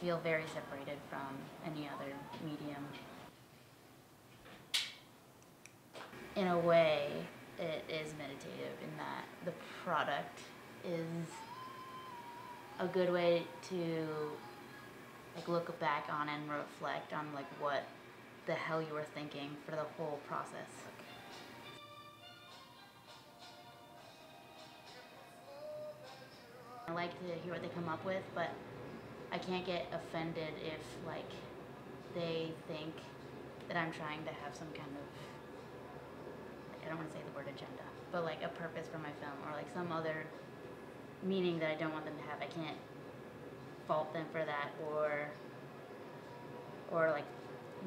feel very separated from any other medium. In a way, it is meditative in that the product is a good way to like look back on and reflect on like what the hell you were thinking for the whole process. I like to hear what they come up with, but I can't get offended if like they think that I'm trying to have some kind of, I don't want to say the word agenda, but like a purpose for my film or like some other meaning that I don't want them to have. I can't fault them for that or like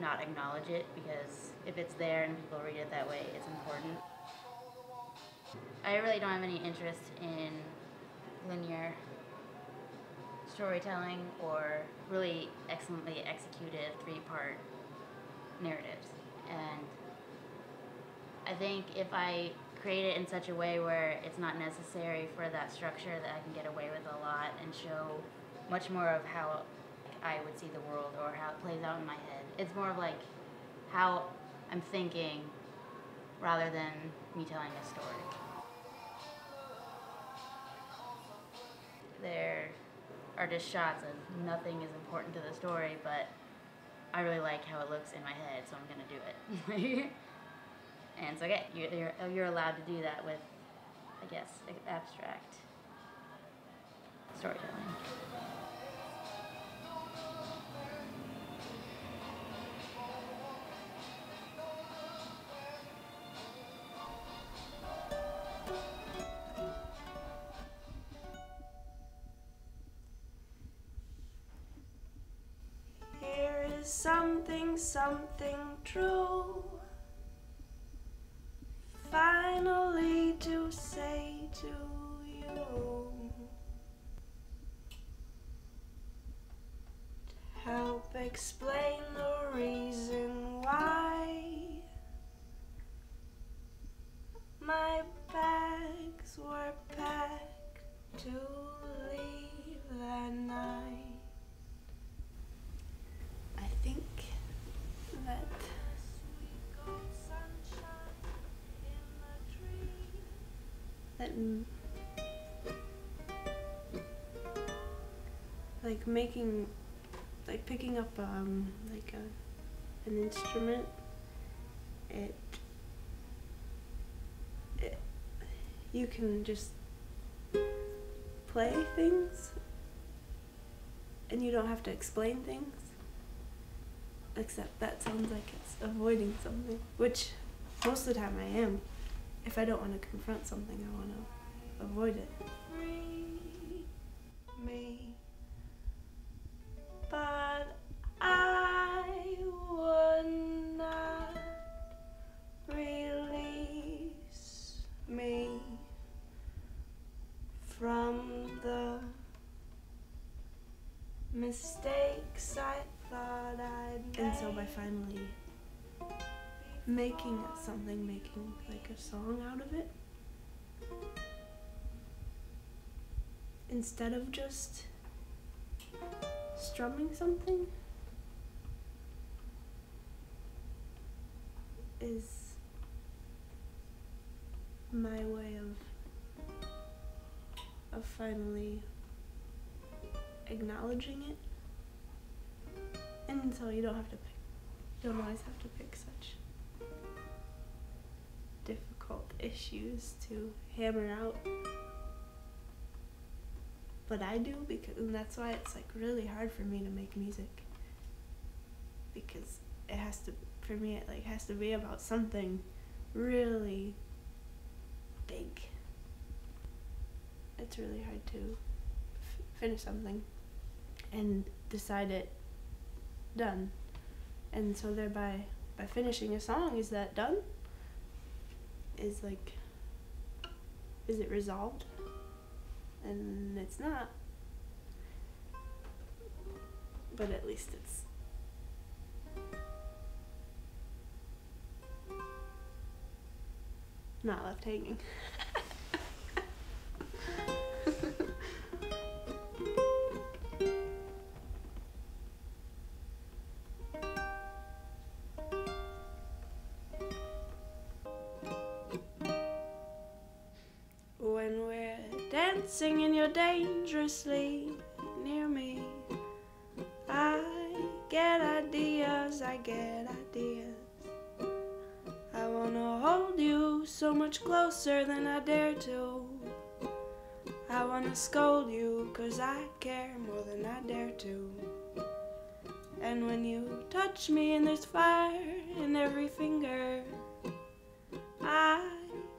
not acknowledge it, because if it's there and people read it that way, it's important. I really don't have any interest in linear storytelling or really excellently executed three-part narratives. And I think if I create it in such a way where it's not necessary for that structure, that I can get away with a lot and show much more of how I would see the world or how it plays out in my head. It's more of like how I'm thinking rather than me telling a story. There are just shots of nothing is important to the story, but I really like how it looks in my head, so I'm gonna do it. And it's okay. You're allowed to do that with, I guess, abstract storytelling. Here is something true, finally to say to you, to help explain the reason why my bags were packed to leave that night. I think that like making, like picking up like an instrument, it you can just play things and you don't have to explain things, except that sounds like it's avoiding something, which most of the time I am. If I don't want to confront something, I want to avoid it. Free me, but I would not release me from the mistakes I thought I'd made. And so by finally making like a song out of it, instead of just strumming something, is my way of finally acknowledging it. And so you don't always have to pick such difficult issues to hammer out, but I do, and that's why it's like really hard for me to make music, because it has to, for me, it like has to be about something really big. It's really hard to finish something and decide it done, and so thereby by finishing a song, is that done? Is it resolved? And it's not, but at least it's not left hanging. dancing and you're dangerously near me. I get ideas, I get ideas. I wanna hold you so much closer than I dare to. I wanna scold you 'cause I care more than I dare to. And when you touch me and there's fire in every finger, I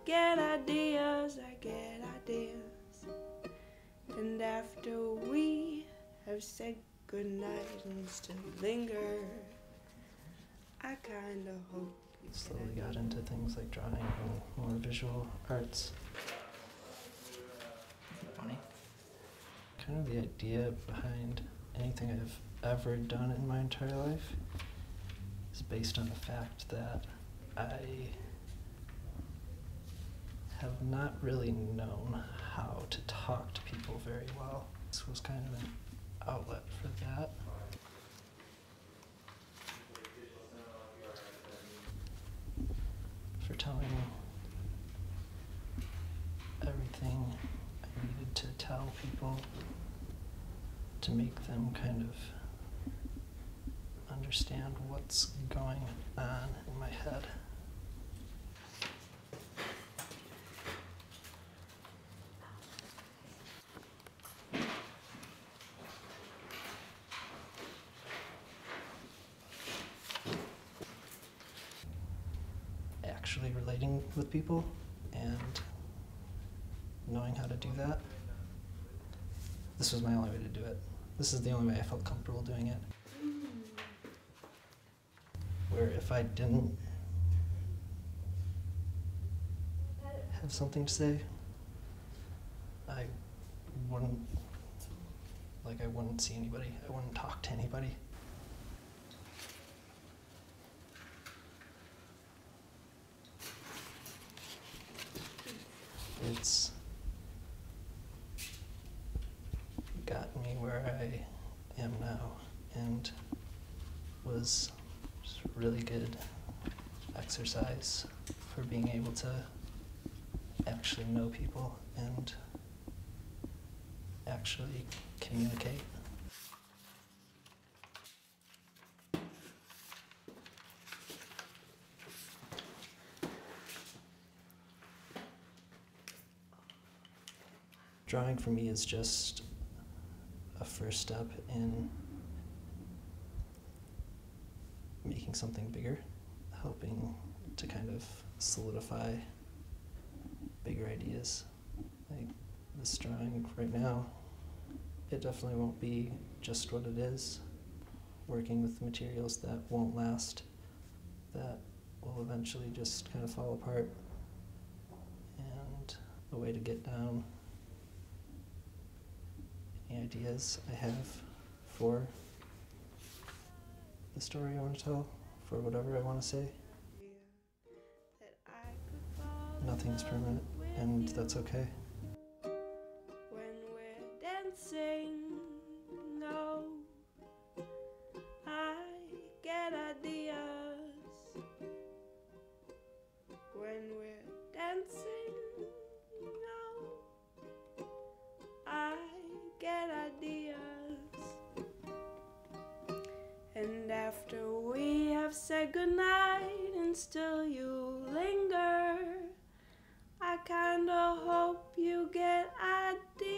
get ideas, I get ideas. And after we have said goodnight and still linger, I kinda hope you slowly got into things like drawing and more visual arts. Funny. Kind of the idea behind anything I've ever done in my entire life is based on the fact that I have not really known how to talk to people very well. This was kind of an outlet for that. For telling everything I needed to tell people to make them kind of understand what's going on in my head. Actually relating with people and knowing how to do that. This was my only way to do it. This is the only way I felt comfortable doing it. Where if I didn't have something to say, I wouldn't see anybody. I wouldn't talk to anybody. It's gotten me where I am now and was just really good exercise for being able to actually know people and actually communicate. Drawing for me is just a first step in making something bigger, helping to kind of solidify bigger ideas. Like this drawing right now, it definitely won't be just what it is. Working with materials that won't last, that will eventually just kind of fall apart, and a way to get down any ideas I have for the story I want to tell, for whatever I want to say. Nothing's permanent, and that's okay. When we're dancing, no, I get ideas. When we're dancing, no, I get ideas. And after we have said goodnight and still you linger, I kinda hope you get ideas.